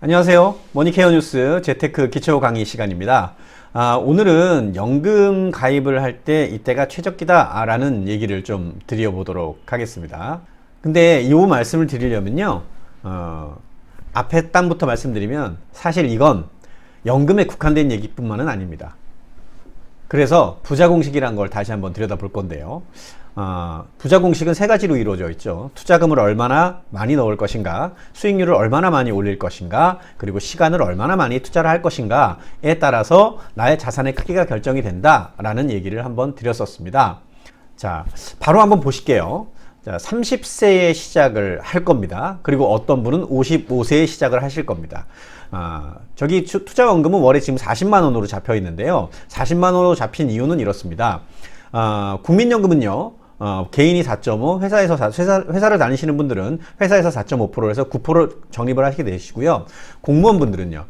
안녕하세요. 머니케어 뉴스 재테크 기초 강의 시간입니다. 오늘은 연금 가입을 할 때 이때가 최적기다 라는 얘기를 좀 드려보도록 하겠습니다. 근데 이 말씀을 드리려면요, 앞에 땅부터 말씀드리면 사실 이건 연금에 국한된 얘기뿐만은 아닙니다. 그래서 부자 공식이란 걸 다시 한번 들여다볼 건데요. 부자 공식은 세 가지로 이루어져 있죠. 투자금을 얼마나 많이 넣을 것인가, 수익률을 얼마나 많이 올릴 것인가, 그리고 시간을 얼마나 많이 투자를 할 것인가에 따라서 나의 자산의 크기가 결정이 된다라는 얘기를 한번 드렸었습니다. 자, 바로 한번 보실게요. 자, 30세에 시작을 할 겁니다. 그리고 어떤 분은 55세에 시작을 하실 겁니다. 저기 투자원금은 월에 지금 40만 원으로 잡혀 있는데요. 40만 원으로 잡힌 이유는 이렇습니다. 국민연금은요, 개인이 4.5, 회사를 다니시는 분들은 회사에서 4.5%에서 9% 적립을 하시게 되시고요. 공무원분들은요,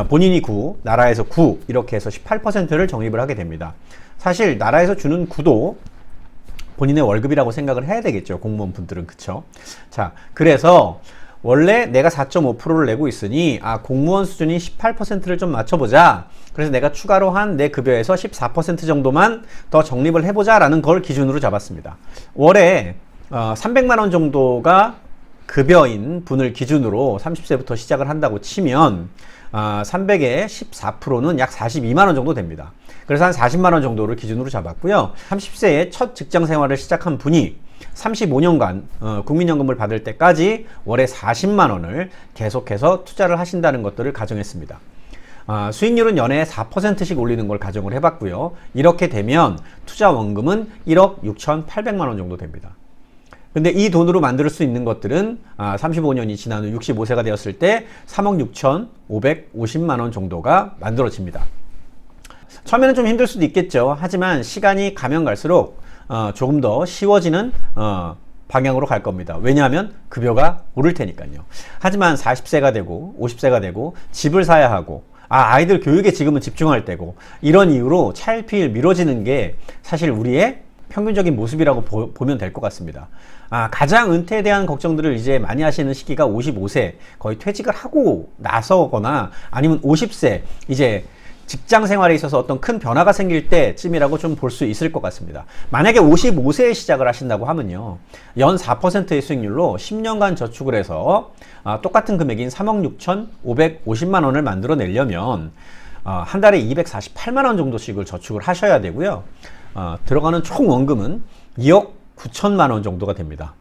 본인이 9, 나라에서 9, 이렇게 해서 18%를 적립을 하게 됩니다. 사실 나라에서 주는 9도 본인의 월급이라고 생각을 해야 되겠죠. 공무원분들은. 그쵸? 자, 그래서 원래 내가 4.5%를 내고 있으니 공무원 수준이 18%를 좀 맞춰보자. 그래서 내가 추가로 한 내 급여에서 14% 정도만 더 적립을 해보자 라는 걸 기준으로 잡았습니다. 월에 300만 원 정도가 급여인 분을 기준으로 30세부터 시작을 한다고 치면 300에 14%는 약 42만 원 정도 됩니다. 그래서 한 40만 원 정도를 기준으로 잡았고요. 30세에 첫 직장 생활을 시작한 분이 35년간 국민연금을 받을 때까지 월에 40만 원을 계속해서 투자를 하신다는 것들을 가정했습니다. 수익률은 연애에 4%씩 올리는 걸 가정을 해봤고요. 이렇게 되면 투자 원금은 1억 6,800만 원 정도 됩니다. 근데 이 돈으로 만들 수 있는 것들은 35년이 지난 후 65세가 되었을 때 3억 6,550만 원 정도가 만들어집니다. 처음에는 좀 힘들 수도 있겠죠. 하지만 시간이 가면 갈수록 조금 더 쉬워지는 방향으로 갈 겁니다. 왜냐하면 급여가 오를 테니까요. 하지만 40세가 되고 50세가 되고 집을 사야 하고 아이들 교육에 지금은 집중할 때고 이런 이유로 차일피일 미뤄지는 게 사실 우리의 평균적인 모습이라고 보면 될 것 같습니다. 가장 은퇴에 대한 걱정들을 이제 많이 하시는 시기가 55세, 거의 퇴직을 하고 나서거나 아니면 50세, 이제 직장 생활에 있어서 어떤 큰 변화가 생길 때쯤이라고 좀 볼 수 있을 것 같습니다. 만약에 55세에 시작을 하신다고 하면요, 연 4%의 수익률로 10년간 저축을 해서 똑같은 금액인 3억 6,550만 원을 만들어내려면 한 달에 248만 원 정도씩을 저축을 하셔야 되고요. 들어가는 총 원금은 2억 9천만 원 정도가 됩니다.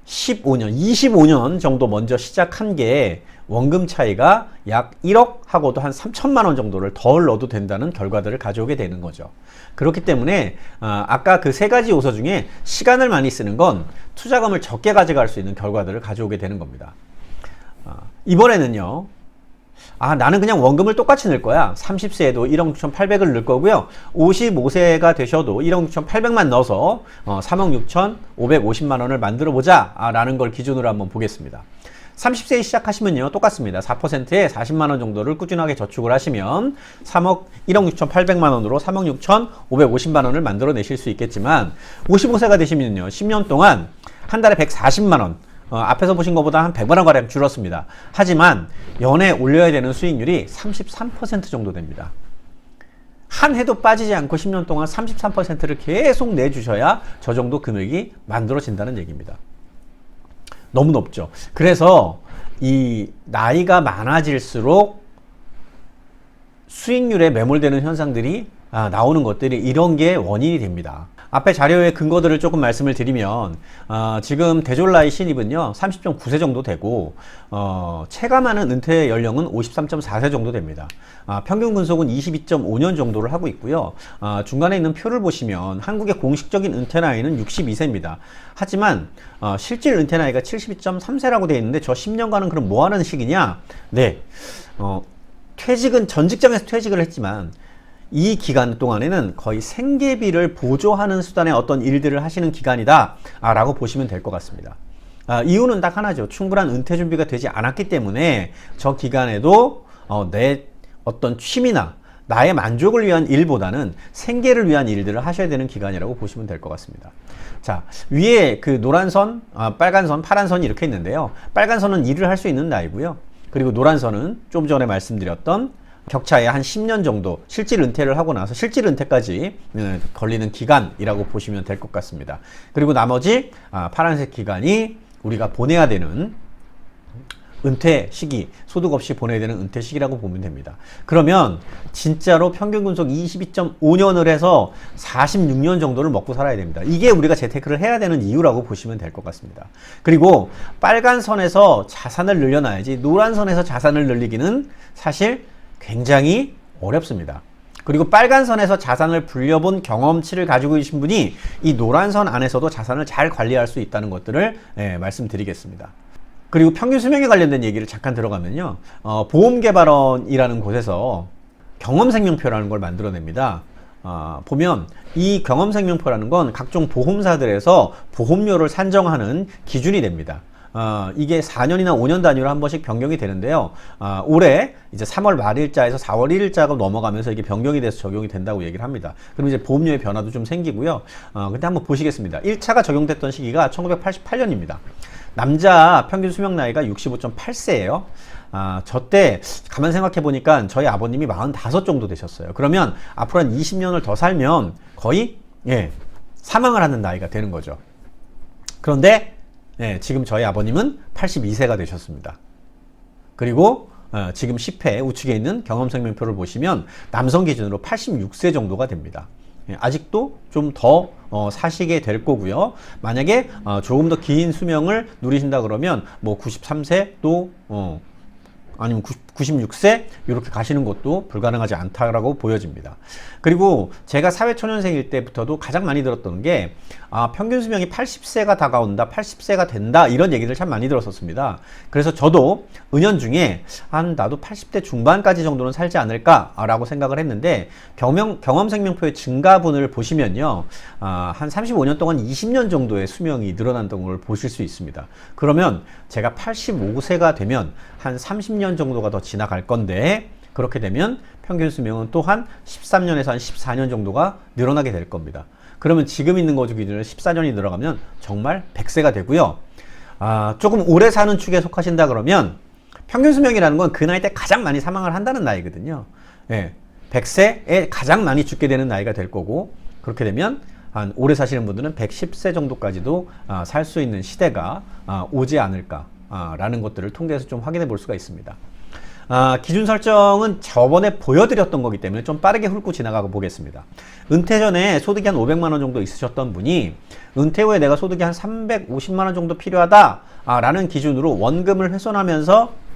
25년 정도 먼저 시작한 게 원금 차이가 약 1억 하고도 한 3천만 원 정도를 덜 넣어도 된다는 결과들을 가져오게 되는 거죠. 그렇기 때문에 아까 그 세 가지 요소 중에 시간을 많이 쓰는 건 투자금을 적게 가져갈 수 있는 결과들을 가져오게 되는 겁니다. 이번에는요, 나는 그냥 원금을 똑같이 넣을 거야. 30세에도 1억 6,800을 넣을 거고요. 55세가 되셔도 1억 6,800만 넣어서 3억 6,550만 원을 만들어 보자 라는 걸 기준으로 한번 보겠습니다. 30세에 시작하시면요, 똑같습니다. 4%에 40만 원 정도를 꾸준하게 저축을 하시면 1억 6,800만 원으로 3억 6,550만 원을 만들어 내실 수 있겠지만, 55세가 되시면요, 10년 동안 한 달에 140만 원, 앞에서 보신 것보다 한 100만 원가량 줄었습니다. 하지만 연에 올려야 되는 수익률이 33% 정도 됩니다. 한 해도 빠지지 않고 10년 동안 33%를 계속 내주셔야 저 정도 금액이 만들어진다는 얘기입니다. 너무 높죠. 그래서 이 나이가 많아질수록 수익률에 매몰되는 현상들이 나오는 것들이 이런 게 원인이 됩니다. 앞에 자료의 근거들을 조금 말씀을 드리면 지금 대졸라이 신입은요 30.9세 정도 되고 체감하는 은퇴 연령은 53.4세 정도 됩니다. 평균 근속은 22.5년 정도를 하고 있고요. 중간에 있는 표를 보시면 한국의 공식적인 은퇴 나이는 62세입니다. 하지만 실질 은퇴 나이가 72.3세라고 되어 있는데 저 10년간은 그럼 뭐 하는 시기냐? 네, 퇴직은 전 직장에서 퇴직을 했지만 이 기간 동안에는 거의 생계비를 보조하는 수단의 어떤 일들을 하시는 기간이다 라고 보시면 될 것 같습니다. 이유는 딱 하나죠. 충분한 은퇴 준비가 되지 않았기 때문에 저 기간에도 내 어떤 취미나 나의 만족을 위한 일보다는 생계를 위한 일들을 하셔야 되는 기간이라고 보시면 될 것 같습니다. 자, 위에 그 노란 선, 빨간 선, 파란 선이 이렇게 있는데요. 빨간 선은 일을 할 수 있는 나이고요. 그리고 노란 선은 좀 전에 말씀드렸던 격차의 한 10년 정도 실질 은퇴를 하고 나서 실질 은퇴까지 걸리는 기간이라고 보시면 될 것 같습니다. 그리고 나머지 파란색 기간이 우리가 보내야 되는 은퇴 시기, 소득 없이 보내야 되는 은퇴 시기라고 보면 됩니다. 그러면 진짜로 평균 근속 22.5년을 해서 46년 정도를 먹고 살아야 됩니다. 이게 우리가 재테크를 해야 되는 이유라고 보시면 될 것 같습니다. 그리고 빨간 선에서 자산을 늘려놔야지 노란 선에서 자산을 늘리기는 사실 굉장히 어렵습니다. 그리고 빨간 선에서 자산을 불려본 경험치를 가지고 계신 분이 이 노란 선 안에서도 자산을 잘 관리할 수 있다는 것들을 말씀드리겠습니다. 그리고 평균 수명에 관련된 얘기를 잠깐 들어가면요. 보험개발원이라는 곳에서 경험생명표라는 걸 만들어냅니다. 보면 이 경험생명표라는 건 각종 보험사들에서 보험료를 산정하는 기준이 됩니다. 이게 4년이나 5년 단위로 한 번씩 변경이 되는데요. 올해 이제 3월 말일자에서 4월 1일자가 넘어가면서 이게 변경이 돼서 적용이 된다고 얘기를 합니다. 그럼 이제 보험료의 변화도 좀 생기고요. 근데 한번 보시겠습니다. 1차가 적용됐던 시기가 1988년입니다. 남자 평균 수명 나이가 65.8세예요. 저 때 가만 생각해 보니까 저희 아버님이 45 정도 되셨어요. 그러면 앞으로 한 20년을 더 살면 거의 사망을 하는 나이가 되는 거죠. 그런데 지금 저희 아버님은 82세가 되셨습니다. 그리고 지금 10회 우측에 있는 경험생명표를 보시면 남성 기준으로 86세 정도가 됩니다. 아직도 좀 더 사시게 될 거고요. 만약에 조금 더 긴 수명을 누리신다 그러면 뭐 93세 또 아니면 96세 이렇게 가시는 것도 불가능하지 않다라고 보여집니다. 그리고 제가 사회초년생일 때부터도 가장 많이 들었던 게 평균 수명이 80세가 다가온다, 80세가 된다 이런 얘기를 참 많이 들었었습니다. 그래서 저도 은연중에 나도 80대 중반까지 정도는 살지 않을까라고 생각을 했는데 경험생명표의 증가분을 보시면요. 한 35년 동안 20년 정도의 수명이 늘어난다는 걸 보실 수 있습니다. 그러면 제가 85세가 되면 한 30년 정도가 더 지나갈 건데 그렇게 되면 평균 수명은 또한 13년에서 한 14년 정도가 늘어나게 될 겁니다. 그러면 지금 있는 거주 기준으로 14년이 늘어가면 정말 100세가 되고요. 조금 오래 사는 축에 속하신다 그러면 평균 수명이라는 건 그 나이 때 가장 많이 사망을 한다는 나이거든요. 100세에 가장 많이 죽게 되는 나이가 될 거고 그렇게 되면 한 오래 사시는 분들은 110세 정도까지도 살 수 있는 시대가 오지 않을까라는 것들을 통계에서 좀 확인해 볼 수가 있습니다. 기준 설정은 저번에 보여드렸던 거기 때문에 좀 빠르게 훑고 지나가고 보겠습니다. 은퇴 전에 소득이 한 500만 원 정도 있으셨던 분이 은퇴 후에 내가 소득이 한 350만 원 정도 필요하다 라는 기준으로 원금을 훼손하면서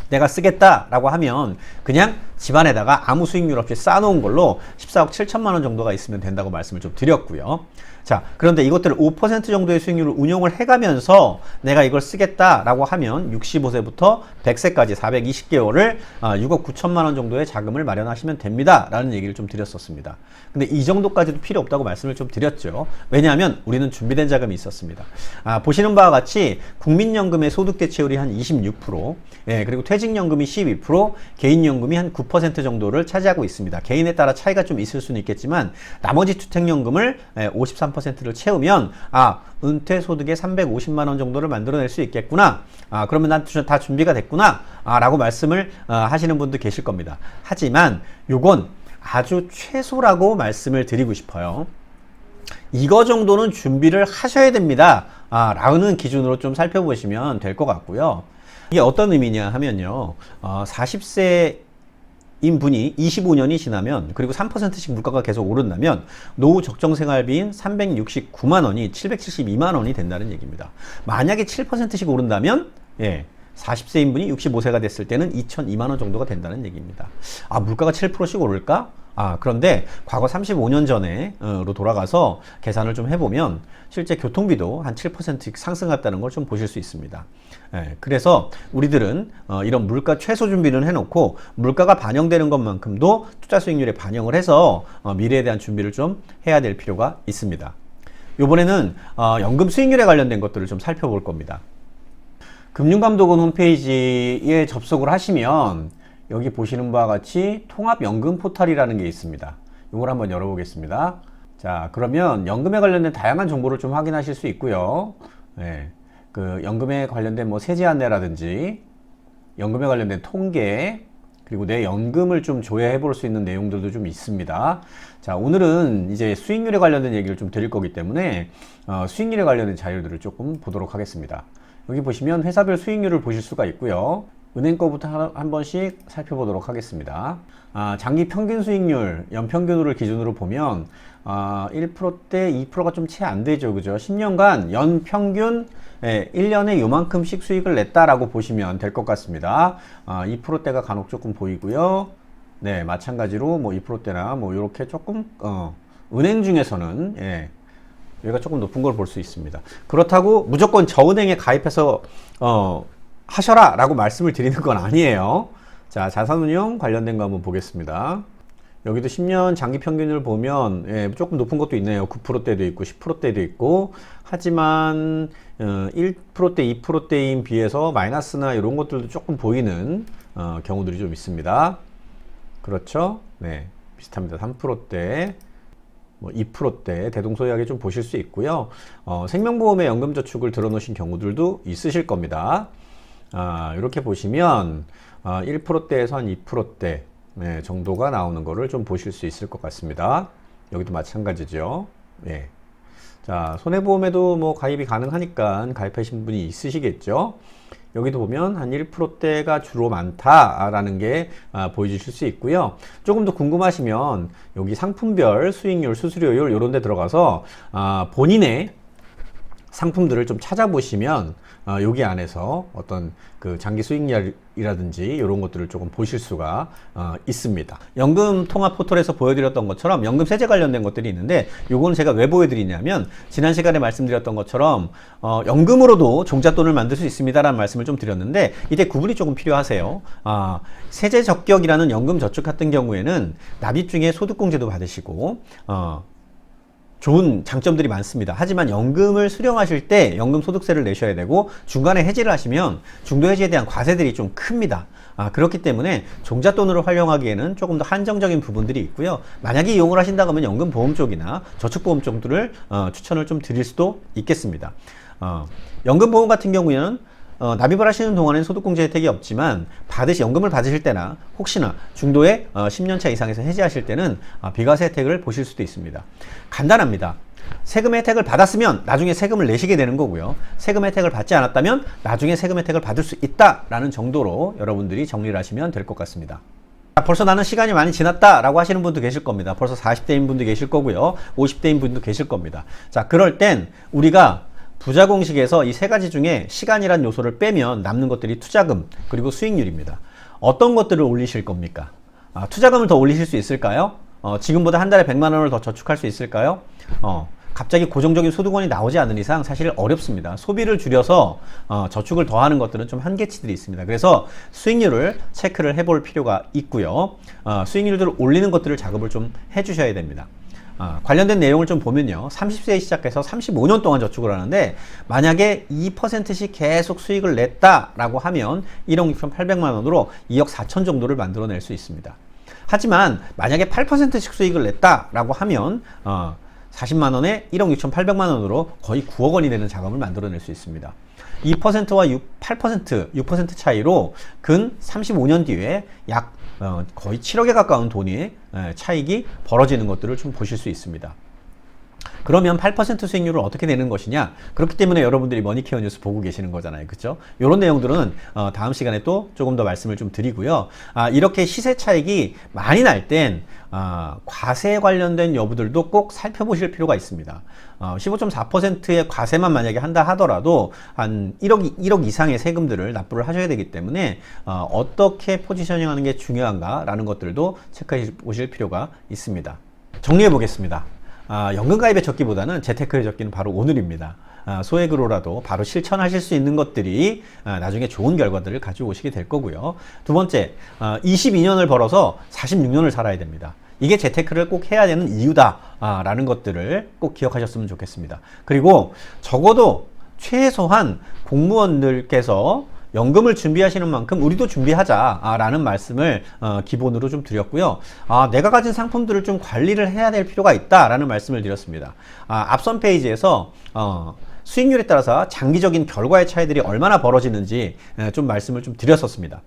내가 쓰겠다라고 하면 그냥 집안에다가 아무 수익률 없이 쌓아놓은 걸로 14억 7천만 원 정도가 있으면 된다고 말씀을 좀 드렸고요. 자, 그런데 이것들을 5% 정도의 수익률을 운용을 해가면서 내가 이걸 쓰겠다라고 하면 65세부터 100세까지 420개월을 6억 9천만 원 정도의 자금을 마련하시면 됩니다. 라는 얘기를 좀 드렸었습니다. 근데 이 정도까지도 필요 없다고 말씀을 좀 드렸죠. 왜냐하면 우리는 준비된 자금이 있었습니다. 보시는 바와 같이 국민연금의 소득 대체율이 한 26%, 그리고 퇴직연금이 12%, 개인연금이 한 9% 정도를 차지하고 있습니다. 개인에 따라 차이가 좀 있을 수는 있겠지만 나머지 주택연금을 53%를 채우면 은퇴 소득의 350만 원 정도를 만들어낼 수 있겠구나. 그러면 난 다 준비가 됐구나. 라고 말씀을 하시는 분도 계실 겁니다. 하지만 요건 아주 최소라고 말씀을 드리고 싶어요. 이거 정도는 준비를 하셔야 됩니다. 라는 기준으로 좀 살펴보시면 될 것 같고요. 이게 어떤 의미냐 하면요. 40세 인 분이 25년이 지나면 그리고 3%씩 물가가 계속 오른다면 노후 적정생활비인 369만 원이 772만 원이 된다는 얘기입니다. 만약에 7%씩 오른다면 40세인 분이 65세가 됐을 때는 2,002만 원 정도가 된다는 얘기입니다. 물가가 7%씩 오를까? 그런데 과거 35년 전에로 돌아가서 계산을 좀 해보면 실제 교통비도 한 7% 상승했다는 걸 좀 보실 수 있습니다. 그래서 우리들은 이런 물가 최소 준비를 해놓고 물가가 반영되는 것만큼도 투자 수익률에 반영을 해서 미래에 대한 준비를 좀 해야 될 필요가 있습니다. 이번에는 연금 수익률에 관련된 것들을 좀 살펴볼 겁니다. 금융감독원 홈페이지에 접속을 하시면 여기 보시는 바와 같이 통합연금 포털이라는 게 있습니다. 이걸 한번 열어보겠습니다. 자, 그러면 연금에 관련된 다양한 정보를 좀 확인하실 수 있고요. 그 연금에 관련된 뭐 세제 안내라든지 연금에 관련된 통계, 그리고 내 연금을 좀 조회해 볼 수 있는 내용들도 좀 있습니다. 자, 오늘은 이제 수익률에 관련된 얘기를 좀 드릴 거기 때문에 수익률에 관련된 자료들을 조금 보도록 하겠습니다. 여기 보시면 회사별 수익률을 보실 수가 있고요. 은행 거부터 한 번씩 살펴보도록 하겠습니다. 장기 평균 수익률, 연평균으로 기준으로 보면 1%대 2%가 좀 채 안 되죠. 그죠? 10년간 연평균 1년에 요만큼씩 수익을 냈다라고 보시면 될 것 같습니다. 2%대가 간혹 조금 보이고요. 네, 마찬가지로 뭐 2%대나 뭐 이렇게 조금 은행 중에서는 여기가 조금 높은 걸 볼 수 있습니다. 그렇다고 무조건 저은행에 가입해서 하셔라 라고 말씀을 드리는 건 아니에요. 자, 자산운용 관련된 거 한번 보겠습니다. 여기도 10년 장기 평균을 보면 조금 높은 것도 있네요. 9%대도 있고 10%대도 있고, 하지만 1%대 2%대인 비해서 마이너스나 이런 것들도 조금 보이는 경우들이 좀 있습니다. 그렇죠? 네, 비슷합니다. 3%대 뭐 2%대 대동소이하게 좀 보실 수 있고요. 생명보험에 연금저축을 들어놓으신 경우들도 있으실 겁니다. 이렇게 보시면 1%대에서 한 2%대 정도가 나오는 거를 좀 보실 수 있을 것 같습니다. 여기도 마찬가지죠. 예. 자, 손해보험에도 뭐 가입이 가능하니까 가입하신 분이 있으시겠죠. 여기도 보면 한 1%대가 주로 많다라는 게 보여주실 수 있고요. 조금 더 궁금하시면 여기 상품별 수익률, 수수료율 이런 데 들어가서 본인의 상품들을 좀 찾아보시면 여기 안에서 어떤 그 장기 수익률이라든지 이런 것들을 조금 보실 수가 있습니다. 연금 통합 포털에서 보여드렸던 것처럼 연금 세제 관련된 것들이 있는데, 요거는 제가 왜 보여드리냐면 지난 시간에 말씀드렸던 것처럼 연금으로도 종잣돈을 만들 수 있습니다라는 말씀을 좀 드렸는데, 이때 구분이 조금 필요하세요. 세제 적격이라는 연금 저축 같은 경우에는 납입 중에 소득공제도 받으시고 좋은 장점들이 많습니다. 하지만 연금을 수령하실 때 연금 소득세를 내셔야 되고, 중간에 해지를 하시면 중도 해지에 대한 과세들이 좀 큽니다. 그렇기 때문에 종잣돈으로 활용하기에는 조금 더 한정적인 부분들이 있고요. 만약에 이용을 하신다고 하면 연금보험 쪽이나 저축보험 쪽들을 추천을 좀 드릴 수도 있겠습니다. 연금보험 같은 경우에는 납입을 하시는 동안에는 소득공제 혜택이 없지만 연금을 받으실 때나 혹시나 중도에 10년차 이상에서 해지하실 때는 비과세 혜택을 보실 수도 있습니다. 간단합니다. 세금 혜택을 받았으면 나중에 세금을 내시게 되는 거고요. 세금 혜택을 받지 않았다면 나중에 세금 혜택을 받을 수 있다라는 정도로 여러분들이 정리를 하시면 될 것 같습니다. 벌써 나는 시간이 많이 지났다 라고 하시는 분도 계실 겁니다. 벌써 40대인 분도 계실 거고요. 50대인 분도 계실 겁니다. 자, 그럴 땐 우리가 부자 공식에서 이 세 가지 중에 시간이란 요소를 빼면 남는 것들이 투자금 그리고 수익률입니다. 어떤 것들을 올리실 겁니까? 투자금을 더 올리실 수 있을까요? 지금보다 한 달에 100만 원을 더 저축할 수 있을까요? 갑자기 고정적인 소득원이 나오지 않는 이상 사실 어렵습니다. 소비를 줄여서 저축을 더하는 것들은 좀 한계치들이 있습니다. 그래서 수익률을 체크를 해볼 필요가 있고요. 수익률들을 올리는 것들을 작업을 좀 해주셔야 됩니다. 관련된 내용을 좀 보면요. 30세에 시작해서 35년 동안 저축을 하는데, 만약에 2%씩 계속 수익을 냈다라고 하면 1억 6,800만 원으로 2억 4천 정도를 만들어낼 수 있습니다. 하지만 만약에 8%씩 수익을 냈다라고 하면 40만 원에 1억 6,800만 원으로 거의 9억 원이 되는 자금을 만들어낼 수 있습니다. 2%와 6% 차이로 근 35년 뒤에 약 거의 7억에 가까운 돈이 차익이 벌어지는 것들을 좀 보실 수 있습니다. 그러면 8% 수익률은 어떻게 되는 것이냐? 그렇기 때문에 여러분들이 머니케어 뉴스 보고 계시는 거잖아요. 그렇죠? 이런 내용들은 다음 시간에 또 조금 더 말씀을 좀 드리고요. 이렇게 시세 차익이 많이 날 땐 과세에 관련된 여부들도 꼭 살펴보실 필요가 있습니다. 15.4%의 과세만 만약에 한다 하더라도 한 1억 이상의 세금들을 납부를 하셔야 되기 때문에 어떻게 포지셔닝 하는 게 중요한가 라는 것들도 체크해 보실 필요가 있습니다. 정리해 보겠습니다. 연금가입에 적기보다는 재테크에 적기는 바로 오늘입니다. 소액으로라도 바로 실천하실 수 있는 것들이 나중에 좋은 결과들을 가져오시게 될 거고요. 두 번째, 22년을 벌어서 46년을 살아야 됩니다. 이게 재테크를 꼭 해야 되는 이유다 라는 것들을 꼭 기억하셨으면 좋겠습니다. 그리고 적어도 최소한 공무원들께서 연금을 준비하시는 만큼 우리도 준비하자 라는 말씀을 기본으로 좀 드렸고요. 내가 가진 상품들을 좀 관리를 해야 될 필요가 있다 라는 말씀을 드렸습니다. 앞선 페이지에서 수익률에 따라서 장기적인 결과의 차이들이 얼마나 벌어지는지 좀 말씀을 좀 드렸었습니다.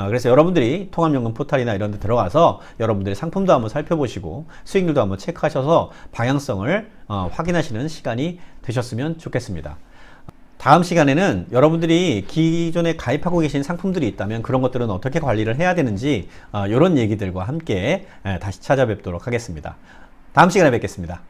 그래서 여러분들이 통합연금 포탈이나 이런 데 들어가서 여러분들의 상품도 한번 살펴보시고 수익률도 한번 체크하셔서 방향성을 확인하시는 시간이 되셨으면 좋겠습니다. 다음 시간에는 여러분들이 기존에 가입하고 계신 상품들이 있다면 그런 것들은 어떻게 관리를 해야 되는지 이런 얘기들과 함께 다시 찾아뵙도록 하겠습니다. 다음 시간에 뵙겠습니다.